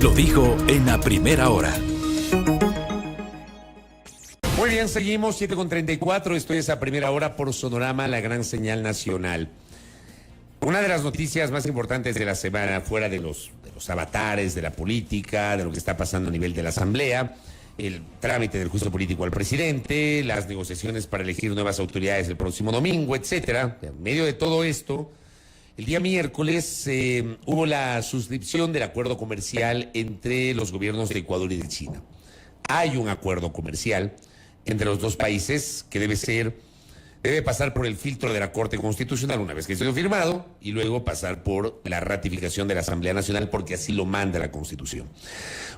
Lo dijo en la primera hora. Muy bien, seguimos 7:34. Esto es a primera hora por Sonorama, la gran señal nacional. Una de las noticias más importantes de la semana, fuera de los avatares, de la política, de lo que está pasando a nivel de la Asamblea, el trámite del juicio político al presidente, las negociaciones para elegir nuevas autoridades el próximo domingo, etcétera. En medio de todo esto, el día miércoles hubo la suscripción del acuerdo comercial entre los gobiernos de Ecuador y de China. Hay un acuerdo comercial entre los dos países que debe pasar por el filtro de la Corte Constitucional una vez que esté firmado y luego pasar por la ratificación de la Asamblea Nacional porque así lo manda la Constitución.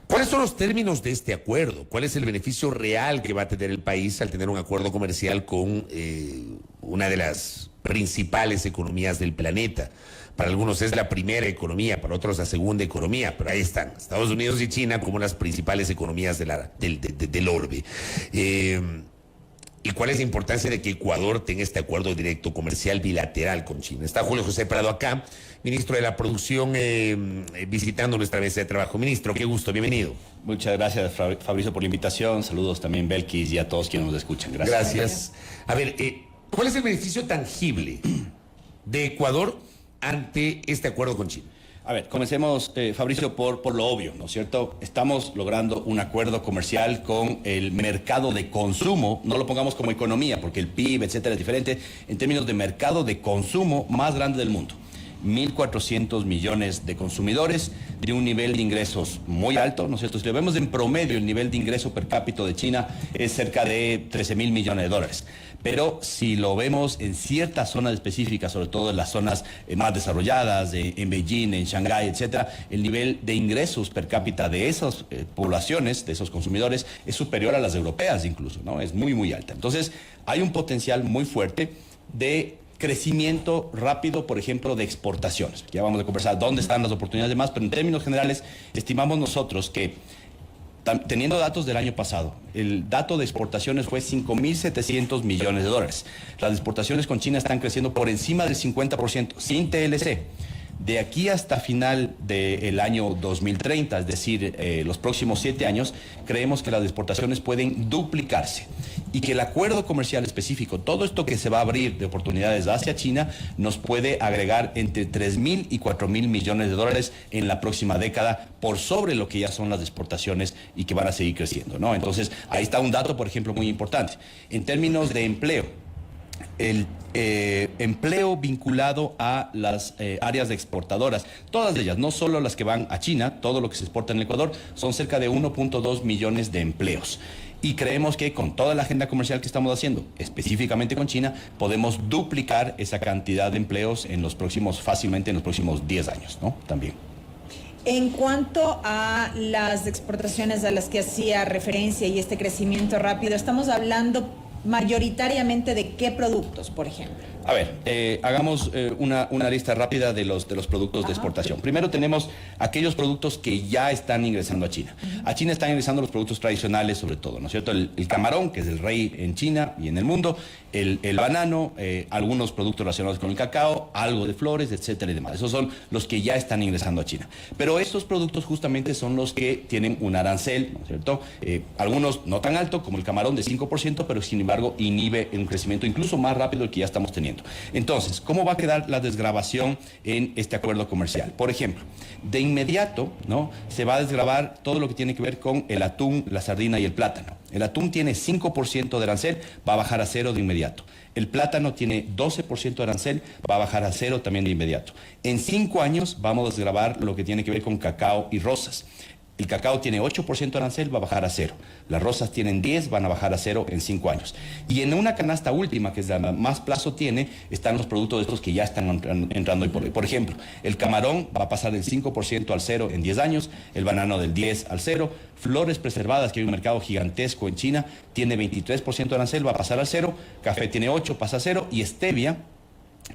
¿Cuáles son los términos de este acuerdo? ¿Cuál es el beneficio real que va a tener el país al tener un acuerdo comercial con una de las principales economías del planeta? Para algunos es la primera economía, para otros la segunda economía, pero ahí están, Estados Unidos y China como las principales economías del orbe. ¿Y cuál es la importancia de que Ecuador tenga este acuerdo directo comercial bilateral con China? Está Julio José Prado acá, ministro de la Producción, visitando nuestra mesa de trabajo. Ministro, qué gusto, bienvenido. Muchas gracias, Fabricio, por la invitación. Saludos también, Belkis, y a todos quienes nos escuchan. Gracias. A ver, ¿cuál es el beneficio tangible de Ecuador ante este acuerdo con China? A ver, comencemos, Fabricio, por lo obvio, ¿no es cierto? Estamos logrando un acuerdo comercial con el mercado de consumo, no lo pongamos como economía, porque el PIB, etcétera, es diferente, en términos de mercado de consumo más grande del mundo. 1.400 millones de consumidores de un nivel de ingresos muy alto, ¿no es cierto? Si lo vemos en promedio, el nivel de ingreso per cápita de China es cerca de 13.000 millones de dólares. Pero si lo vemos en ciertas zonas específicas, sobre todo en las zonas más desarrolladas, en Beijing, en Shanghái, etcétera, el nivel de ingresos per cápita de esas poblaciones, de esos consumidores, es superior a las europeas incluso, ¿no? Es muy, muy alta. Entonces, hay un potencial muy fuerte de crecimiento rápido, por ejemplo, de exportaciones. Ya vamos a conversar dónde están las oportunidades de más, pero en términos generales, estimamos nosotros que, teniendo datos del año pasado, el dato de exportaciones fue 5.700 millones de dólares. Las exportaciones con China están creciendo por encima del 50%, sin TLC. De aquí hasta final del año 2030, es decir, los próximos 7 años, creemos que las exportaciones pueden duplicarse y que el acuerdo comercial específico, todo esto que se va a abrir de oportunidades hacia China, nos puede agregar entre 3.000 y 4.000 millones de dólares en la próxima década, por sobre lo que ya son las exportaciones y que van a seguir creciendo, ¿no? Entonces, ahí está un dato, por ejemplo, muy importante. En términos de empleo, el empleo vinculado a las áreas exportadoras, todas ellas, no solo las que van a China, todo lo que se exporta en el Ecuador, son cerca de 1.2 millones de empleos. Y creemos que con toda la agenda comercial que estamos haciendo, específicamente con China, podemos duplicar esa cantidad de empleos fácilmente en los próximos 10 años, ¿no? También. En cuanto a las exportaciones a las que hacía referencia y este crecimiento rápido, estamos hablando mayoritariamente de qué productos, por ejemplo. A ver, hagamos una lista rápida de los productos de exportación. Primero tenemos aquellos productos que ya están ingresando a China. A China están ingresando los productos tradicionales, sobre todo, ¿no es cierto? El camarón, que es el rey en China y en el mundo, el banano, algunos productos relacionados con el cacao, algo de flores, etcétera y demás. Esos son los que ya están ingresando a China. Pero estos productos justamente son los que tienen un arancel, ¿no es cierto? Algunos no tan alto como el camarón de 5%, pero sin embargo inhibe un crecimiento incluso más rápido del que ya estamos teniendo. Entonces, ¿cómo va a quedar la desgravación en este acuerdo comercial? Por ejemplo, de inmediato, ¿no?, se va a desgravar todo lo que tiene que ver con el atún, la sardina y el plátano. El atún tiene 5% de arancel, va a bajar a 0 de inmediato. El plátano tiene 12% de arancel, va a bajar a 0 también de inmediato. En 5 años vamos a desgravar lo que tiene que ver con cacao y rosas. El cacao tiene 8% de arancel, va a bajar a 0. Las rosas tienen 10, van a bajar a 0 en 5 años. Y en una canasta última, que es la más plazo tiene, están los productos de estos que ya están entrando hoy por hoy. Por ejemplo, el camarón va a pasar del 5% al 0 en 10 años, el banano del 10 al 0, flores preservadas, que hay un mercado gigantesco en China, tiene 23% de arancel, va a pasar al 0, café tiene 8, pasa a 0, y stevia,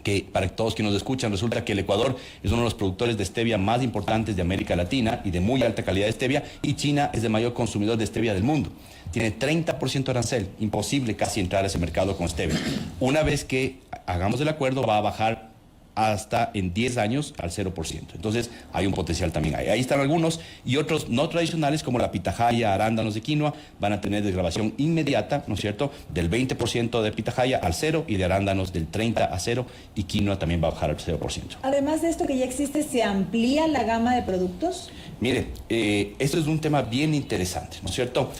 que para todos quienes nos escuchan, resulta que el Ecuador es uno de los productores de stevia más importantes de América Latina y de muy alta calidad de stevia, y China es el mayor consumidor de stevia del mundo. Tiene 30% de arancel, imposible casi entrar a ese mercado con stevia. Una vez que hagamos el acuerdo, va a bajar hasta en 10 años al 0%. Entonces hay un potencial también ahí. Ahí están algunos, y otros no tradicionales como la pitahaya, arándanos de quinoa, van a tener desgravación inmediata, ¿no es cierto?, del 20% de pitahaya al 0 y de arándanos del 30 a 0, y quinoa también va a bajar al 0%. Además de esto que ya existe, ¿se amplía la gama de productos? Mire, esto es un tema bien interesante, ¿no es cierto?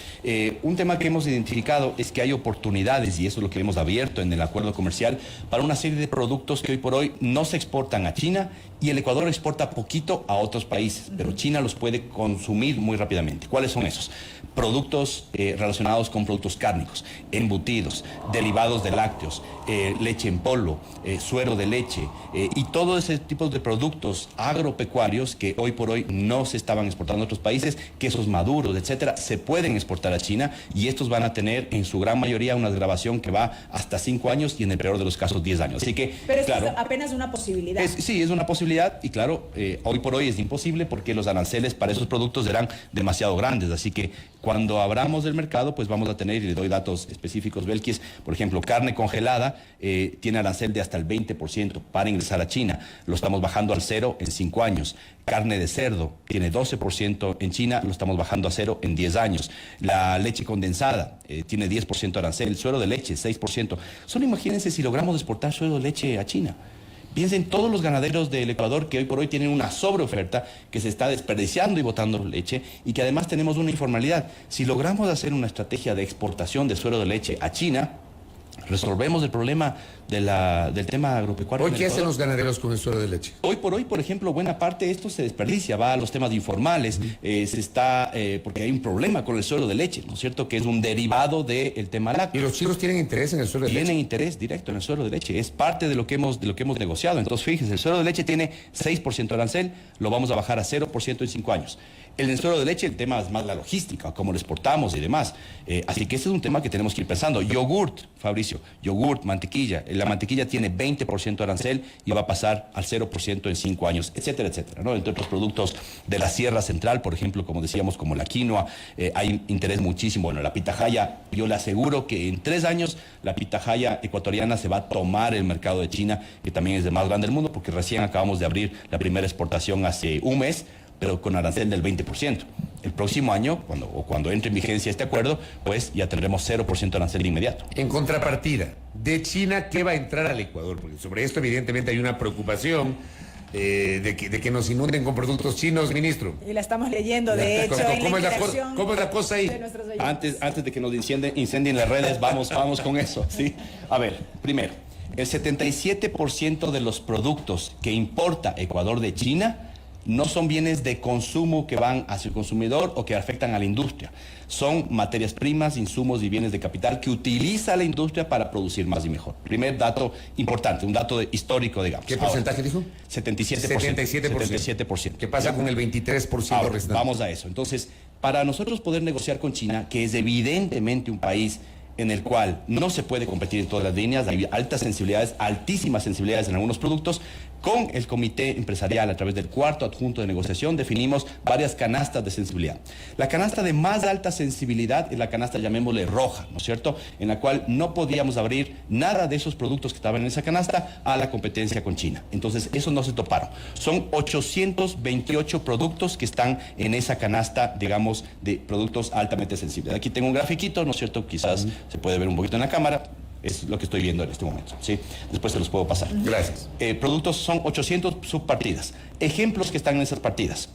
Un tema que hemos identificado es que hay oportunidades, y eso es lo que hemos abierto en el acuerdo comercial, para una serie de productos que hoy por hoy no se exportan a China, y el Ecuador exporta poquito a otros países, pero China los puede consumir muy rápidamente. ¿Cuáles son esos? Productos relacionados con productos cárnicos, embutidos, derivados de lácteos, leche en polvo, suero de leche, y todo ese tipo de productos agropecuarios que hoy por hoy no se estaban exportando a otros países, quesos maduros, etcétera, se pueden exportar a China, y estos van a tener en su gran mayoría una desgravación que va hasta 5 años y en el peor de los casos 10 años. Así que, pero es claro, que es apenas una posibilidad. Sí, es una posibilidad, y claro, hoy por hoy es imposible porque los aranceles para esos productos serán demasiado grandes. Así que cuando abramos el mercado, pues vamos a tener, y le doy datos específicos, Belkis, por ejemplo, carne congelada tiene arancel de hasta el 20% para ingresar a China. Lo estamos bajando al 0 en 5 años. Carne de cerdo tiene 12% en China, lo estamos bajando a 0 en 10 años. La leche condensada tiene 10% arancel. El suero de leche, 6%. Solo imagínense si logramos exportar suero de leche a China. Piensen todos los ganaderos del Ecuador que hoy por hoy tienen una sobreoferta, que se está desperdiciando y botando leche, y que además tenemos una informalidad. Si logramos hacer una estrategia de exportación de suero de leche a China, resolvemos el problema del tema agropecuario. ¿Hoy qué hacen los ganaderos con el suero de leche? Hoy por hoy, por ejemplo, buena parte de esto se desperdicia, va a los temas informales, porque hay un problema con el suero de leche, ¿no es cierto?, que es un derivado del tema lácteo. ¿Y los chinos tienen interés en el suero de leche? Tienen interés directo en el suero de leche, es parte de lo que hemos negociado. Entonces, fíjense, el suero de leche tiene 6% de arancel, lo vamos a bajar a 0% en 5 años. El suero de leche, el tema es más la logística, cómo lo exportamos y demás. Así que ese es un tema que tenemos que ir pensando. Yogurt, Fabricio, yogurt, mantequilla. La mantequilla tiene 20% de arancel y va a pasar al 0% en 5 años, etcétera, etcétera, ¿no? Entre otros productos de la Sierra Central, por ejemplo, como decíamos, como la quinoa, hay interés muchísimo. Bueno, la pitahaya, yo le aseguro que en 3 años la pitahaya ecuatoriana se va a tomar el mercado de China, que también es el más grande del mundo, porque recién acabamos de abrir la primera exportación hace un mes, pero con arancel del 20%. El próximo año, cuando entre en vigencia este acuerdo, pues ya tendremos 0% de arancel de inmediato. En contrapartida, de China, ¿qué va a entrar al Ecuador? Porque sobre esto evidentemente hay una preocupación de que nos inunden con productos chinos, ministro. Y la estamos leyendo, de hecho, ¿Cómo es la cosa ahí? Antes de que nos incendien las redes, vamos con eso, ¿sí? A ver, primero, el 77% de los productos que importa Ecuador de China no son bienes de consumo que van hacia el consumidor o que afectan a la industria. Son materias primas, insumos y bienes de capital que utiliza la industria para producir más y mejor. Primer dato importante, un dato histórico, digamos. ¿Qué porcentaje dijo? 77%. 77%. ¿Qué pasa con el 23% restante? Vamos a eso. Entonces, para nosotros poder negociar con China, que es evidentemente un país en el cual no se puede competir en todas las líneas, hay altas sensibilidades, altísimas sensibilidades en algunos productos. Con el comité empresarial, a través del cuarto adjunto de negociación, definimos varias canastas de sensibilidad. La canasta de más alta sensibilidad es la canasta, llamémosle roja, ¿no es cierto?, en la cual no podíamos abrir nada de esos productos que estaban en esa canasta a la competencia con China. Entonces, eso no se toparon. Son 828 productos que están en esa canasta, digamos, de productos altamente sensibles. Aquí tengo un grafiquito, ¿no es cierto?, quizás se puede ver un poquito en la cámara. Es lo que estoy viendo en este momento, ¿sí? Después se los puedo pasar. Gracias. Productos son 800 subpartidas. Ejemplos que están en esas partidas: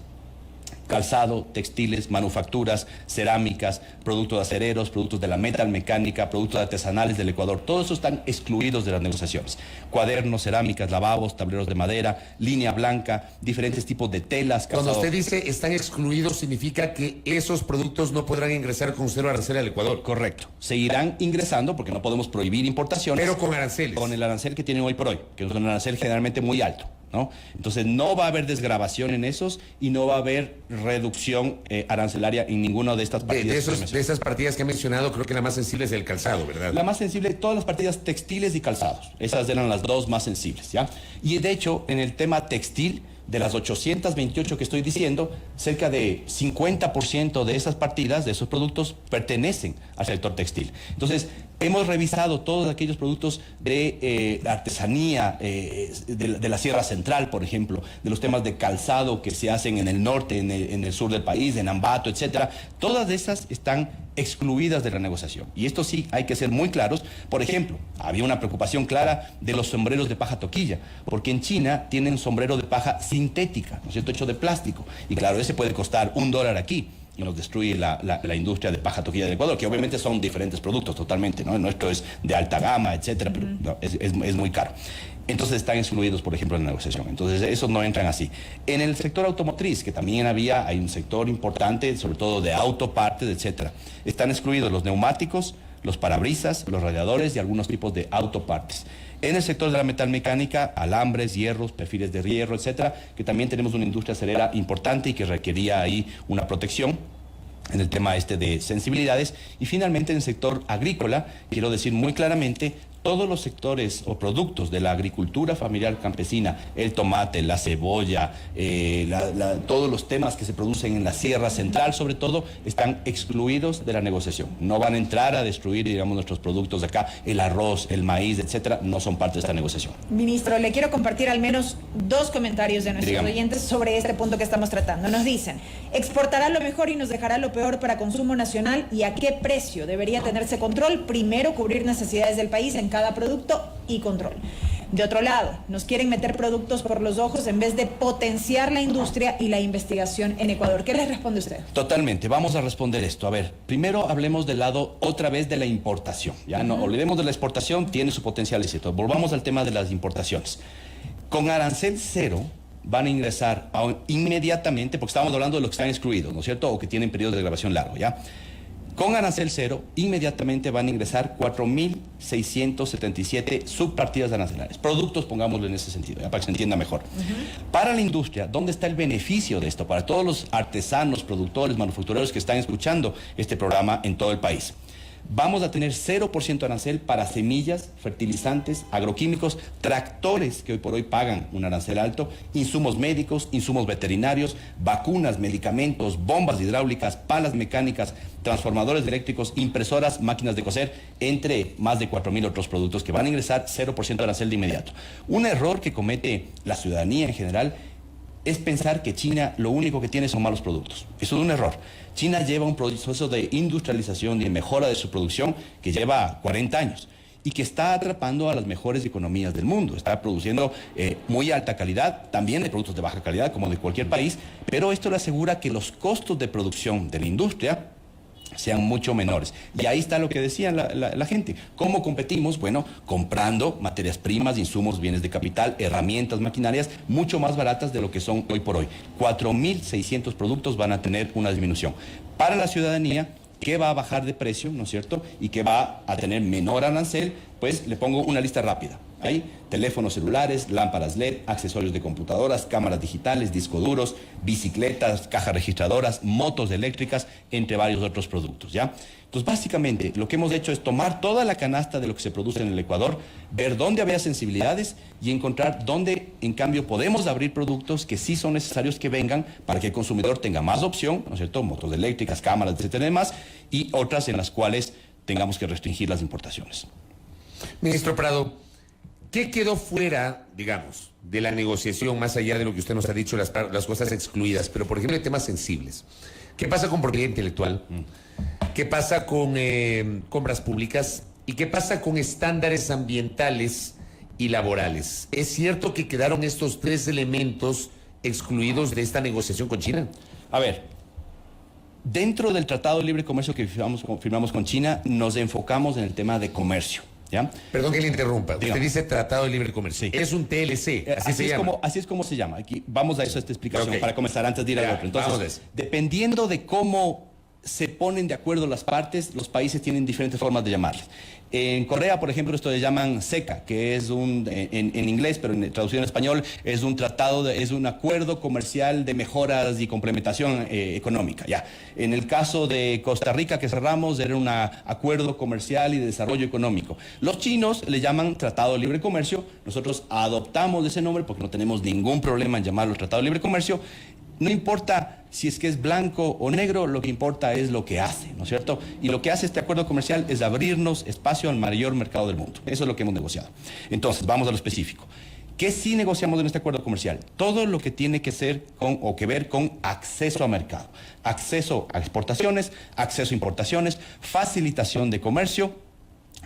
calzado, textiles, manufacturas, cerámicas, productos acereros, productos de la metalmecánica, productos artesanales del Ecuador. Todos esos están excluidos de las negociaciones. Cuadernos, cerámicas, lavabos, tableros de madera, línea blanca, diferentes tipos de telas. Cuando usted dice están excluidos, significa que esos productos no podrán ingresar con 0 arancel al Ecuador. Correcto. Seguirán ingresando porque no podemos prohibir importaciones. Pero con aranceles. Con el arancel que tienen hoy por hoy, que es un arancel generalmente muy alto, ¿no? Entonces no va a haber desgravación en esos y no va a haber reducción arancelaria en ninguna de estas partidas. De esas partidas que he mencionado, creo que la más sensible es el calzado, ¿verdad? La más sensible, todas las partidas textiles y calzados. Esas eran las dos más sensibles, ¿ya? Y de hecho, en el tema textil, de las 828 que estoy diciendo, cerca de 50% de esas partidas, de esos productos, pertenecen al sector textil. Entonces, hemos revisado todos aquellos productos de artesanía, de la Sierra Central, por ejemplo, de los temas de calzado que se hacen en el norte, en el sur del país, en Ambato, etcétera. Todas esas están excluidas de la negociación. Y esto sí hay que ser muy claros. Por ejemplo, había una preocupación clara de los sombreros de paja toquilla, porque en China tienen sombrero de paja sintética, ¿no es cierto?, hecho de plástico. Y claro, ese puede costar $1 aquí. Y nos destruye la industria de paja toquilla del Ecuador, que obviamente son diferentes productos totalmente, ¿no? El nuestro es de alta gama, etcétera, pero no, es muy caro. Entonces están excluidos, por ejemplo, en la negociación. Entonces esos no entran así. En el sector automotriz, que también hay un sector importante, sobre todo de autopartes, etcétera, están excluidos los neumáticos, los parabrisas, los radiadores y algunos tipos de autopartes. En el sector de la metalmecánica, alambres, hierros, perfiles de hierro, etcétera, que también tenemos una industria acerera importante y que requería ahí una protección en el tema de sensibilidades. Y finalmente, en el sector agrícola, quiero decir muy claramente, todos los sectores o productos de la agricultura familiar campesina, el tomate, la cebolla, todos los temas que se producen en la Sierra Central, sobre todo, están excluidos de la negociación. No van a entrar a destruir, digamos, nuestros productos de acá, el arroz, el maíz, etcétera, no son parte de esta negociación. Ministro, le quiero compartir al menos 2 comentarios de nuestros oyentes sobre este punto que estamos tratando. Nos dicen, exportará lo mejor y nos dejará lo peor para consumo nacional, ¿y a qué precio debería tenerse control? Primero, cubrir necesidades del país en cada producto y control. De otro lado, nos quieren meter productos por los ojos en vez de potenciar la industria y la investigación en Ecuador. ¿Qué les responde usted? Totalmente, vamos a responder esto. A ver, primero hablemos del lado otra vez de la importación. Ya no olvidemos de la exportación, tiene su potencial éxito. Volvamos al tema de las importaciones. Con arancel cero van a ingresar inmediatamente, porque estamos hablando de los que están excluidos, ¿no es cierto? O que tienen periodos de grabación largo, ¿ya? Con arancel cero, inmediatamente van a ingresar 4.677 subpartidas arancelares. Productos, pongámoslo en ese sentido, ya para que se entienda mejor. Para la industria, ¿dónde está el beneficio de esto? Para todos los artesanos, productores, manufactureros que están escuchando este programa en todo el país. Vamos a tener 0% arancel para semillas, fertilizantes, agroquímicos, tractores que hoy por hoy pagan un arancel alto, insumos médicos, insumos veterinarios, vacunas, medicamentos, bombas hidráulicas, palas mecánicas, transformadores eléctricos, impresoras, máquinas de coser, entre más de 4.000 otros productos que van a ingresar 0% arancel de inmediato. Un error que comete la ciudadanía en general es pensar que China lo único que tiene son malos productos. Eso es un error. China lleva un proceso de industrialización y de mejora de su producción que lleva 40 años y que está atrapando a las mejores economías del mundo. Está produciendo muy alta calidad, también de productos de baja calidad como de cualquier país, pero esto le asegura que los costos de producción de la industria sean mucho menores. Y ahí está lo que decía la gente. ¿Cómo competimos? Bueno, comprando materias primas, insumos, bienes de capital, herramientas, maquinarias, mucho más baratas de lo que son hoy por hoy. 4.600 productos van a tener una disminución. Para la ciudadanía, que va a bajar de precio, ¿no es cierto? Y que va a tener menor arancel, pues le pongo una lista rápida. Ahí, teléfonos celulares, lámparas LED, accesorios de computadoras, cámaras digitales, discos duros, bicicletas, cajas registradoras, motos eléctricas, entre varios otros productos, ¿ya? Entonces, básicamente, lo que hemos hecho es tomar toda la canasta de lo que se produce en el Ecuador, ver dónde había sensibilidades y encontrar dónde, en cambio, podemos abrir productos que sí son necesarios que vengan para que el consumidor tenga más opción, ¿no es cierto? Motos eléctricas, cámaras, etcétera, y demás, y otras en las cuales tengamos que restringir las importaciones. Ministro Prado, ¿qué quedó fuera, digamos, de la negociación, más allá de lo que usted nos ha dicho, las cosas excluidas? Pero, por ejemplo, hay temas sensibles. ¿Qué pasa con propiedad intelectual? ¿Qué pasa con compras públicas? ¿Y qué pasa con estándares ambientales y laborales? ¿Es cierto que quedaron estos 3 elementos excluidos de esta negociación con China? A ver, dentro del Tratado de Libre Comercio que firmamos con China, nos enfocamos en el tema de comercio. ¿Ya? Perdón que le interrumpa. Dígame. Usted dice Tratado de Libre Comercio. Sí. Es un TLC, así es como se llama. Aquí vamos a eso, esta explicación, Okay. para comenzar antes de ir al otro. Entonces, dependiendo de cómo se ponen de acuerdo las partes, los países tienen diferentes formas de llamarles. En Corea, por ejemplo, esto le llaman CECA, que es en inglés, pero traducido en español, es un tratado, es un acuerdo comercial de mejoras y complementación económica. Ya. En el caso de Costa Rica que cerramos, era un acuerdo comercial y de desarrollo económico. Los chinos le llaman Tratado de Libre Comercio. Nosotros adoptamos ese nombre porque no tenemos ningún problema en llamarlo Tratado de Libre Comercio. No importa si es que es blanco o negro, lo que importa es lo que hace, ¿no es cierto? Y lo que hace este acuerdo comercial es abrirnos espacio al mayor mercado del mundo. Eso es lo que hemos negociado. Entonces, vamos a lo específico. ¿Qué sí negociamos en este acuerdo comercial? Todo lo que tiene que ser o que ver con acceso a mercado. Acceso a exportaciones, acceso a importaciones, facilitación de comercio,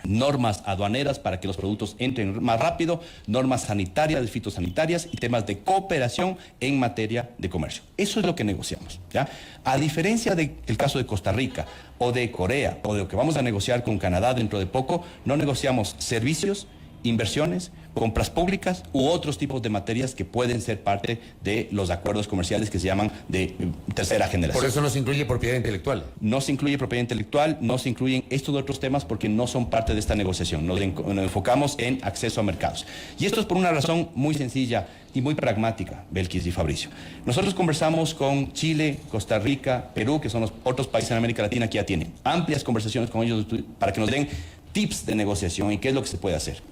normas aduaneras para que los productos entren más rápido, normas sanitarias, fitosanitarias y temas de cooperación en materia de comercio. Eso es lo que negociamos, ¿ya? A diferencia del caso de Costa Rica o de Corea o de lo que vamos a negociar con Canadá dentro de poco, no negociamos servicios, inversiones, compras públicas u otros tipos de materias que pueden ser parte de los acuerdos comerciales que se llaman de tercera generación. Por eso no se incluye propiedad intelectual. No se incluye propiedad intelectual, no se incluyen estos otros temas porque no son parte de esta negociación. Nos enfocamos en acceso a mercados. Y esto es por una razón muy sencilla y muy pragmática, Belkis y Fabricio. Nosotros conversamos con Chile, Costa Rica, Perú, que son los otros países en América Latina que ya tienen amplias conversaciones con ellos para que nos den tips de negociación y qué es lo que se puede hacer.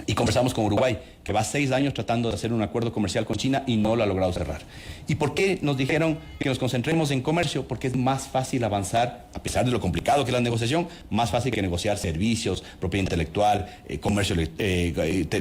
Y conversamos con Uruguay, que va 6 años tratando de hacer un acuerdo comercial con China y no lo ha logrado cerrar. ¿Y por qué nos dijeron que nos concentremos en comercio? Porque es más fácil avanzar, a pesar de lo complicado que es la negociación, más fácil que negociar servicios, propiedad intelectual, comercio,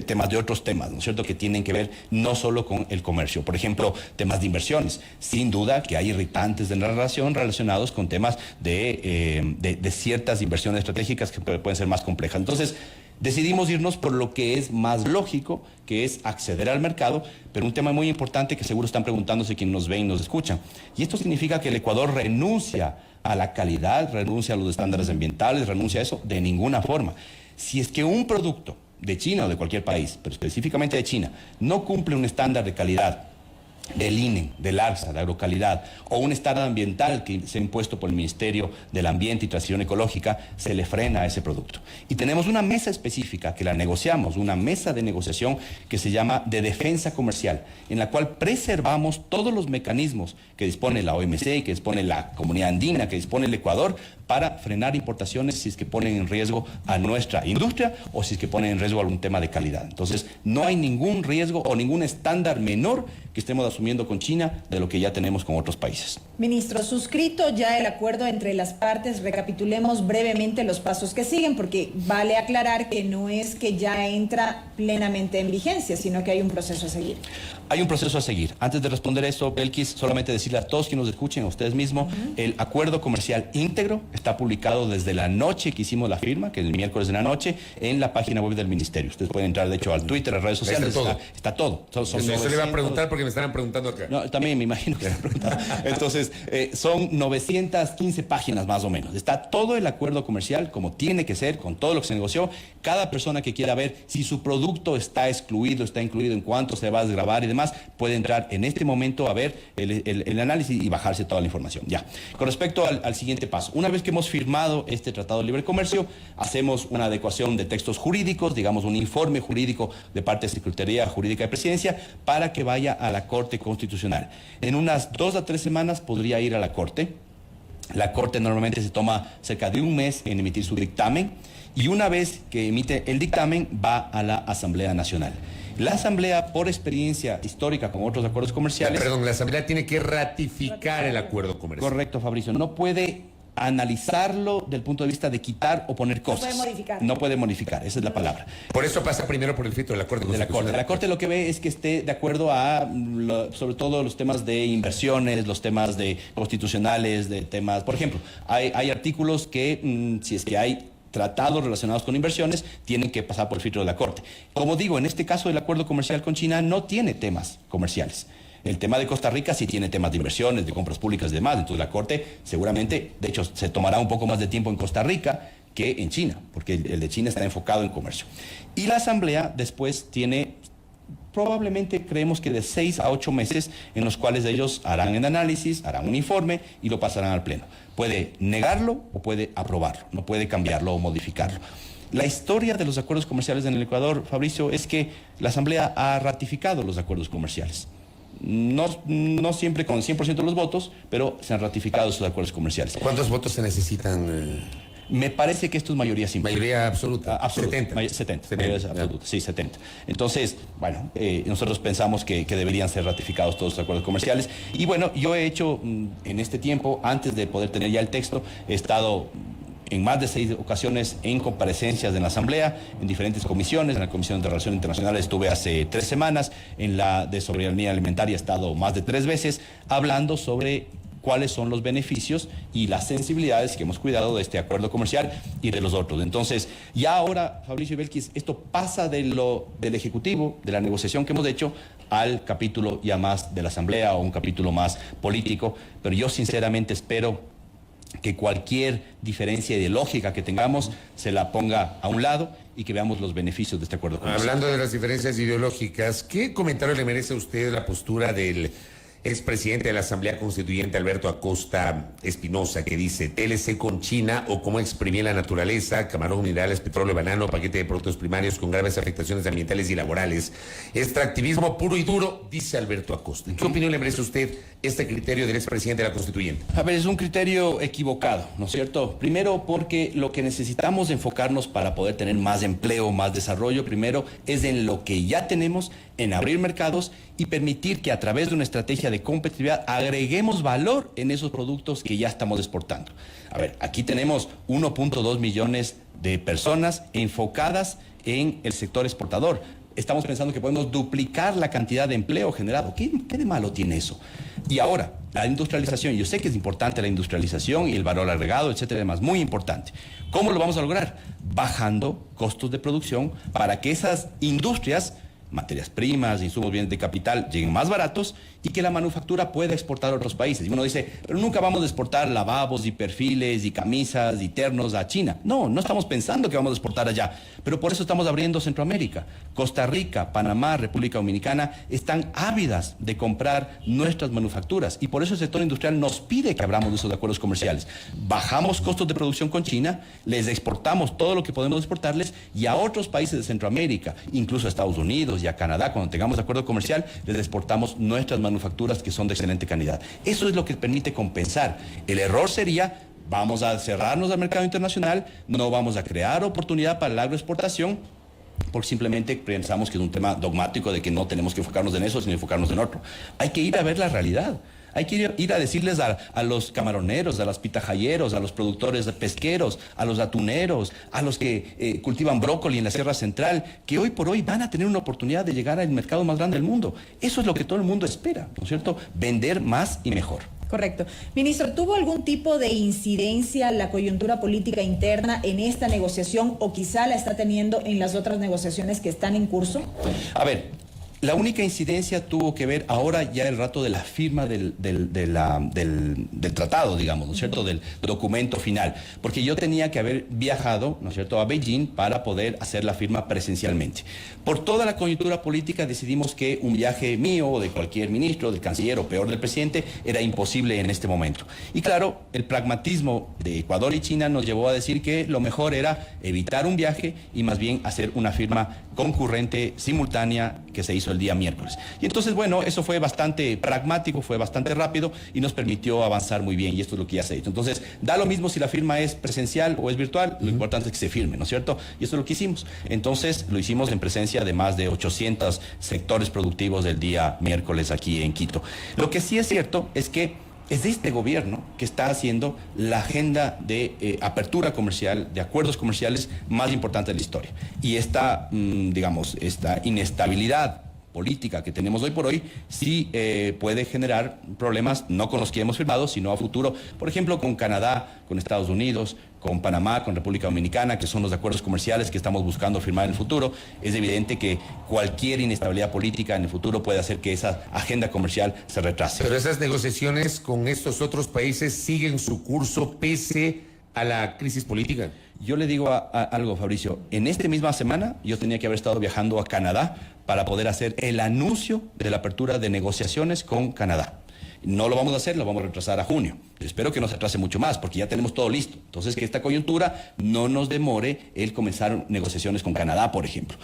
temas de otros temas, ¿no es cierto?, que tienen que ver no solo con el comercio. Por ejemplo, temas de inversiones. Sin duda que hay irritantes de la relación relacionados con temas de ciertas inversiones estratégicas que pueden ser más complejas. Entonces, decidimos irnos por lo que es más lógico, que es acceder al mercado, pero un tema muy importante que seguro están preguntándose quienes nos ven y nos escuchan. Y esto significa que el Ecuador renuncia a la calidad, renuncia a los estándares ambientales, renuncia a eso de ninguna forma. Si es que un producto de China o de cualquier país, pero específicamente de China, no cumple un estándar de calidad del INE, del ARSA, de agrocalidad, o un estándar ambiental que se ha impuesto por el Ministerio del Ambiente y Transición Ecológica, se le frena a ese producto. Y tenemos una mesa específica que la negociamos, una mesa de negociación que se llama de defensa comercial, en la cual preservamos todos los mecanismos que dispone la OMC, que dispone la Comunidad Andina, que dispone el Ecuador, para frenar importaciones si es que ponen en riesgo a nuestra industria o si es que ponen en riesgo algún tema de calidad. Entonces, no hay ningún riesgo o ningún estándar menor que estemos asumiendo con China de lo que ya tenemos con otros países. Ministro, suscrito ya el acuerdo entre las partes, recapitulemos brevemente los pasos que siguen, porque vale aclarar que no es que ya entra plenamente en vigencia, sino que hay un proceso a seguir. Hay un proceso a seguir. Antes de responder eso, Belkis, solamente decirle a todos quienes nos escuchen, a ustedes mismos, el acuerdo comercial íntegro está publicado desde la noche que hicimos la firma, que es el miércoles de la noche, en la página web del Ministerio. Ustedes pueden entrar, de hecho, al Twitter, a redes sociales. Está todo. Eso le iba a preguntar porque me estaban preguntando acá. No, también me imagino que se preguntado. Entonces, son 915 páginas más o menos. Está todo el acuerdo comercial como tiene que ser, con todo lo que se negoció. Cada persona que quiera ver si su producto está excluido, está incluido, en cuánto se va a desgravar y demás, puede entrar en este momento a ver el análisis y bajarse toda la información. Ya. Con respecto al siguiente paso, una vez que hemos firmado este Tratado de Libre Comercio, hacemos una adecuación de textos jurídicos, digamos un informe jurídico de parte de Secretaría Jurídica de Presidencia, para que vaya a la Corte Constitucional. En unas 2 a 3 semanas podría ir a la Corte. La Corte normalmente se toma cerca de un mes en emitir su dictamen, y una vez que emite el dictamen va a la Asamblea Nacional. La Asamblea, por experiencia histórica con otros acuerdos comerciales... Perdón, la Asamblea tiene que ratificar el acuerdo comercial. Correcto, Fabricio. No puede analizarlo del punto de vista de quitar o poner cosas. No puede modificar. No puede modificar, esa es la palabra. Por eso pasa primero por el filtro del acuerdo constitucional. La Corte lo que ve es que esté de acuerdo a, sobre todo, los temas de inversiones, los temas de constitucionales, de temas... Por ejemplo, hay artículos que, si es que hay tratados relacionados con inversiones, tienen que pasar por el filtro de la Corte. Como digo, en este caso el acuerdo comercial con China no tiene temas comerciales. El tema de Costa Rica sí tiene temas de inversiones, de compras públicas y demás. Entonces la Corte seguramente, de hecho, se tomará un poco más de tiempo en Costa Rica que en China, porque el de China está enfocado en comercio. Y la Asamblea después tiene probablemente creemos que de 6 a 8 meses en los cuales ellos harán el análisis, harán un informe y lo pasarán al Pleno. Puede negarlo o puede aprobarlo, no puede cambiarlo o modificarlo. La historia de los acuerdos comerciales en el Ecuador, Fabricio, es que la Asamblea ha ratificado los acuerdos comerciales. No siempre con 100% de los votos, pero se han ratificado esos acuerdos comerciales. ¿Cuántos votos se necesitan? Me parece que esto es mayoría simple. Mayoría absoluta. Absoluta. 70. Mayoría absoluta, sí, 70. Entonces, bueno, nosotros pensamos que deberían ser ratificados todos los acuerdos comerciales. Y bueno, yo he hecho en este tiempo, antes de poder tener ya el texto, he estado en más de 6 ocasiones en comparecencias en la Asamblea, en diferentes comisiones. En la Comisión de Relaciones Internacionales estuve hace 3 semanas, en la de Soberanía Alimentaria he estado más de 3 veces, hablando sobre cuáles son los beneficios y las sensibilidades que hemos cuidado de este acuerdo comercial y de los otros. Entonces, ya ahora, Fabricio y Belkis, esto pasa del Ejecutivo, de la negociación que hemos hecho, al capítulo ya más de la Asamblea o un capítulo más político, pero yo sinceramente espero que cualquier diferencia ideológica que tengamos se la ponga a un lado y que veamos los beneficios de este acuerdo comercial. Hablando de las diferencias ideológicas, ¿qué comentario le merece a usted la postura del expresidente de la Asamblea Constituyente, Alberto Acosta Espinosa, que dice TLC con China o cómo exprimir la naturaleza, camarón, minerales, petróleo, banano, paquete de productos primarios con graves afectaciones ambientales y laborales? Extractivismo puro y duro, dice Alberto Acosta. ¿Qué opinión le merece a usted este criterio del expresidente de la Constituyente? A ver, es un criterio equivocado, ¿no es cierto? Primero, porque lo que necesitamos enfocarnos para poder tener más empleo, más desarrollo, primero es en lo que ya tenemos, en abrir mercados y permitir que a través de una estrategia de competitividad agreguemos valor en esos productos que ya estamos exportando. A ver, aquí tenemos 1.2 millones de personas enfocadas en el sector exportador. Estamos pensando que podemos duplicar la cantidad de empleo generado. ¿Qué de malo tiene eso? Y ahora, la industrialización. Yo sé que es importante la industrialización y el valor agregado, etcétera, además, muy importante. ¿Cómo lo vamos a lograr? Bajando costos de producción para que esas industrias, materias primas, insumos, bienes de capital, lleguen más baratos y que la manufactura pueda exportar a otros países. Y uno dice, pero nunca vamos a exportar lavabos y perfiles y camisas y ternos a China. No estamos pensando que vamos a exportar allá. Pero por eso estamos abriendo Centroamérica. Costa Rica, Panamá, República Dominicana están ávidas de comprar nuestras manufacturas. Y por eso el sector industrial nos pide que abramos esos acuerdos comerciales. Bajamos costos de producción con China, les exportamos todo lo que podemos exportarles y a otros países de Centroamérica, incluso a Estados Unidos y a Canadá, cuando tengamos acuerdo comercial, les exportamos nuestras manufacturas que son de excelente calidad. Eso es lo que permite compensar. El error sería, vamos a cerrarnos al mercado internacional, no vamos a crear oportunidad para la agroexportación, porque simplemente pensamos que es un tema dogmático de que no tenemos que enfocarnos en eso, sino enfocarnos en otro. Hay que ir a ver la realidad. Hay que ir a decirles a los camaroneros, a los pitajayeros, a los productores pesqueros, a los atuneros, a los que cultivan brócoli en la Sierra Central, que hoy por hoy van a tener una oportunidad de llegar al mercado más grande del mundo. Eso es lo que todo el mundo espera, ¿no es cierto? Vender más y mejor. Correcto. Ministro, ¿tuvo algún tipo de incidencia la coyuntura política interna en esta negociación o quizá la está teniendo en las otras negociaciones que están en curso? A ver, la única incidencia tuvo que ver ahora ya el rato de la firma del tratado, digamos, ¿no es cierto?, del documento final, porque yo tenía que haber viajado, ¿no es cierto?, a Beijing para poder hacer la firma presencialmente. Por toda la coyuntura política decidimos que un viaje mío o de cualquier ministro, del canciller o peor del presidente, era imposible en este momento. Y claro, el pragmatismo de Ecuador y China nos llevó a decir que lo mejor era evitar un viaje y más bien hacer una firma concurrente, simultánea, que se hizo el día miércoles. Y entonces, bueno, eso fue bastante pragmático, fue bastante rápido y nos permitió avanzar muy bien, y esto es lo que ya se ha hecho. Entonces, da lo mismo si la firma es presencial o es virtual, lo importante es que se firme, ¿no es cierto? Y esto es lo que hicimos. Entonces, lo hicimos en presencia de más de 800 sectores productivos del día miércoles aquí en Quito. Lo que sí es cierto es que es este gobierno que está haciendo la agenda de apertura comercial, de acuerdos comerciales más importante de la historia. Y esta, esta inestabilidad política que tenemos hoy por hoy sí puede generar problemas, no con los que hemos firmado, sino a futuro, por ejemplo, con Canadá, con Estados Unidos, con Panamá, con República Dominicana, que son los acuerdos comerciales que estamos buscando firmar en el futuro. Es evidente que cualquier inestabilidad política en el futuro puede hacer que esa agenda comercial se retrase. Pero esas negociaciones con estos otros países siguen su curso pese a la crisis política. Yo le digo algo, Fabricio. En esta misma semana yo tenía que haber estado viajando a Canadá para poder hacer el anuncio de la apertura de negociaciones con Canadá. No lo vamos a hacer, lo vamos a retrasar a junio. Espero que no se atrase mucho más, porque ya tenemos todo listo. Entonces, que esta coyuntura no nos demore el comenzar negociaciones con Canadá, por ejemplo.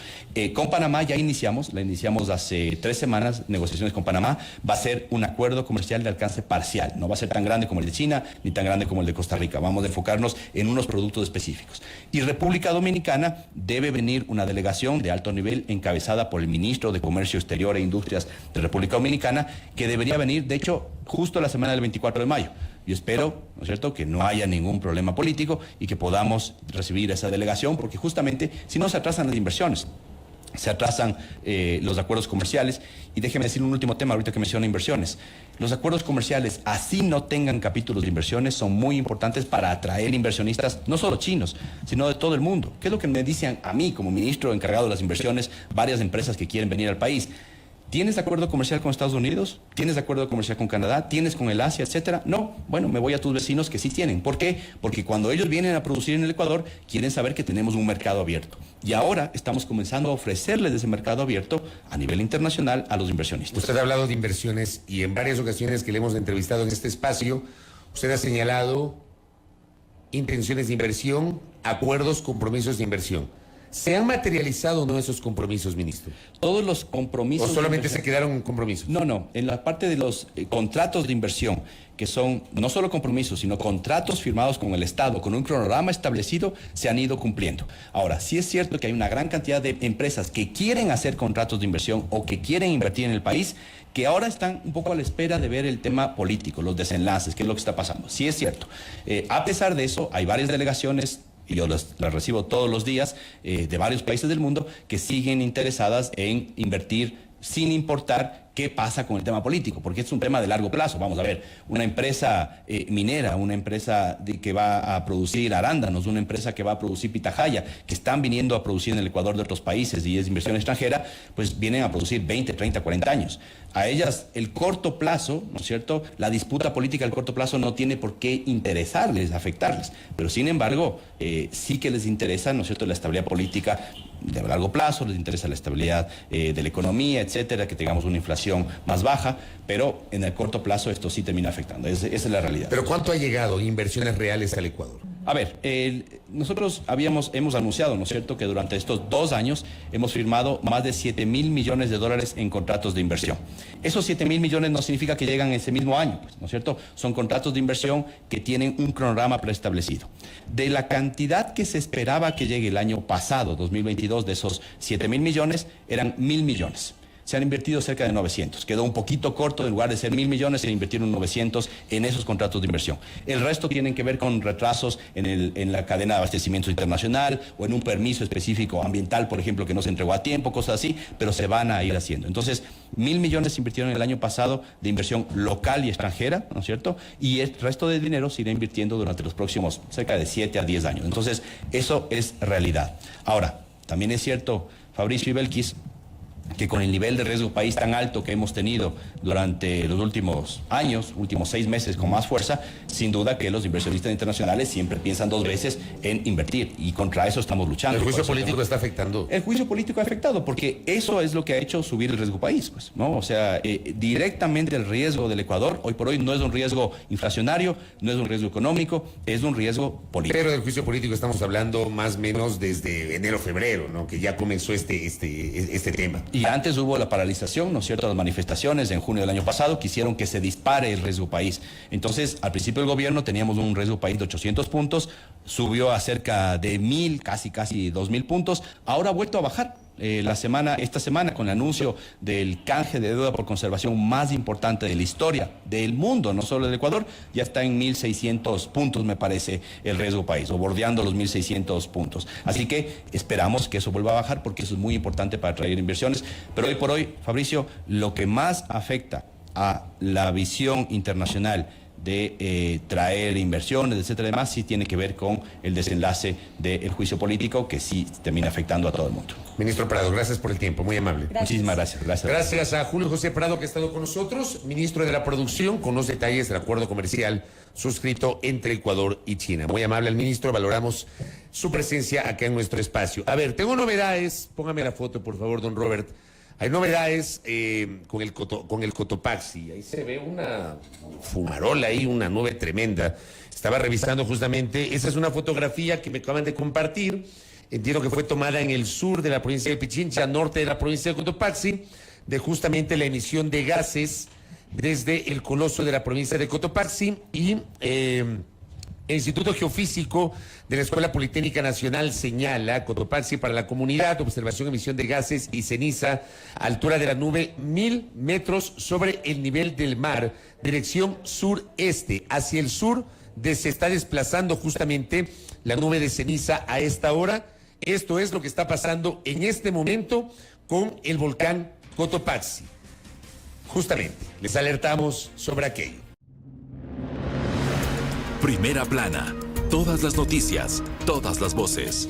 Con Panamá ya iniciamos, la iniciamos hace 3 semanas, negociaciones con Panamá. Va a ser un acuerdo comercial de alcance parcial. No va a ser tan grande como el de China, ni tan grande como el de Costa Rica. Vamos a enfocarnos en unos productos específicos. Y República Dominicana debe venir una delegación de alto nivel encabezada por el ministro de Comercio Exterior e Industrias de República Dominicana, que debería venir, de hecho, justo la semana del 24 de mayo. Yo espero, ¿no es cierto?, que no haya ningún problema político y que podamos recibir esa delegación, porque justamente si no se atrasan las inversiones, se atrasan los acuerdos comerciales. Y déjeme decir un último tema ahorita que menciona inversiones. Los acuerdos comerciales, así no tengan capítulos de inversiones, son muy importantes para atraer inversionistas, no solo chinos, sino de todo el mundo. ¿Qué es lo que me dicen a mí como ministro encargado de las inversiones varias empresas que quieren venir al país? ¿Tienes acuerdo comercial con Estados Unidos? ¿Tienes acuerdo comercial con Canadá? ¿Tienes con el Asia, etcétera? No. Bueno, me voy a tus vecinos que sí tienen. ¿Por qué? Porque cuando ellos vienen a producir en el Ecuador, quieren saber que tenemos un mercado abierto. Y ahora estamos comenzando a ofrecerles ese mercado abierto a nivel internacional a los inversionistas. Usted ha hablado de inversiones y en varias ocasiones que le hemos entrevistado en este espacio, usted ha señalado intenciones de inversión, acuerdos, compromisos de inversión. ¿Se han materializado o no esos compromisos, ministro? Todos los compromisos... ¿O solamente se quedaron en compromisos? No. En la parte de los contratos de inversión, que son no solo compromisos, sino contratos firmados con el Estado, con un cronograma establecido, se han ido cumpliendo. Ahora, sí es cierto que hay una gran cantidad de empresas que quieren hacer contratos de inversión o que quieren invertir en el país, que ahora están un poco a la espera de ver el tema político, los desenlaces, qué es lo que está pasando. Sí es cierto. A pesar de eso, hay varias delegaciones, y yo las recibo todos los días, de varios países del mundo, que siguen interesadas en invertir sin importar qué pasa con el tema político, porque es un tema de largo plazo. Vamos a ver, una empresa minera, una empresa que va a producir arándanos, una empresa que va a producir pitahaya, que están viniendo a producir en el Ecuador de otros países y es inversión extranjera, pues vienen a producir 20, 30, 40 años. A ellas el corto plazo, ¿no es cierto?, la disputa política del corto plazo no tiene por qué interesarles, afectarles, pero sin embargo sí que les interesa, ¿no es cierto?, la estabilidad política de largo plazo, les interesa la estabilidad de la economía, etcétera, que tengamos una inflación más baja, pero en el corto plazo esto sí termina afectando. Esa es la realidad. ¿Pero cuánto ha llegado inversiones reales al Ecuador? A ver, nosotros hemos anunciado, ¿no es cierto?, que durante estos 2 años hemos firmado más de 7 mil millones de dólares en contratos de inversión. Esos 7 mil millones no significa que llegan ese mismo año, pues, ¿no es cierto? Son contratos de inversión que tienen un cronograma preestablecido. De la cantidad que se esperaba que llegue el año pasado, 2022, de esos 7 mil millones, eran 1.000 millones. Se han invertido cerca de 900. Quedó un poquito corto, en lugar de ser 1.000 millones, se invirtieron 900 en esos contratos de inversión. El resto tienen que ver con retrasos en la cadena de abastecimiento internacional o en un permiso específico ambiental, por ejemplo, que no se entregó a tiempo, cosas así, pero se van a ir haciendo. Entonces, 1.000 millones se invirtieron el año pasado de inversión local y extranjera, ¿no es cierto? Y el resto de dinero se irá invirtiendo durante los próximos cerca de 7 a 10 años. Entonces, eso es realidad. Ahora, también es cierto, Fabricio y Belkis, que con el nivel de riesgo país tan alto que hemos tenido durante los últimos años, últimos 6 meses con más fuerza, sin duda que los inversionistas internacionales siempre piensan 2 veces en invertir y contra eso estamos luchando. ¿El juicio político está afectando? El juicio político ha afectado porque eso es lo que ha hecho subir el riesgo país, pues, ¿no? O sea, directamente el riesgo del Ecuador hoy por hoy no es un riesgo inflacionario, no es un riesgo económico, es un riesgo político. Pero del juicio político estamos hablando más o menos desde enero, febrero, ¿no?, que ya comenzó este tema. Y antes hubo la paralización, ¿no es cierto?, las manifestaciones en junio del año pasado que hicieron que se dispare el riesgo país. Entonces, al principio del gobierno teníamos un riesgo país de 800 puntos, subió a cerca de 1.000, casi 2.000 puntos, ahora ha vuelto a bajar. Esta semana con el anuncio del canje de deuda por conservación más importante de la historia del mundo, no solo del Ecuador, ya está en 1.600 puntos, me parece, el riesgo país, o bordeando los 1.600 puntos. Así que esperamos que eso vuelva a bajar porque eso es muy importante para atraer inversiones. Pero hoy por hoy, Fabricio, lo que más afecta a la visión internacional de traer inversiones, etcétera, demás, sí tiene que ver con el desenlace del juicio político que sí termina afectando a todo el mundo. Ministro Prado, gracias por el tiempo, muy amable. Gracias. Muchísimas gracias. Gracias a Julio José Prado que ha estado con nosotros, ministro de la Producción, con los detalles del acuerdo comercial suscrito entre Ecuador y China. Muy amable el ministro, valoramos su presencia acá en nuestro espacio. A ver, tengo novedades, póngame la foto por favor, don Robert. Hay novedades con el Cotopaxi. Ahí se ve una fumarola ahí, una nube tremenda. Estaba revisando justamente, esa es una fotografía que me acaban de compartir. Entiendo que fue tomada en el sur de la provincia de Pichincha, norte de la provincia de Cotopaxi, de justamente la emisión de gases desde el coloso de la provincia de Cotopaxi y el Instituto Geofísico de la Escuela Politécnica Nacional señala Cotopaxi para la comunidad, observación, emisión de gases y ceniza, altura de la nube 1000 metros sobre el nivel del mar, dirección sureste. Hacia el sur se está desplazando justamente la nube de ceniza a esta hora. Esto es lo que está pasando en este momento con el volcán Cotopaxi. Justamente, les alertamos sobre aquello. Primera plana. Todas las noticias, todas las voces.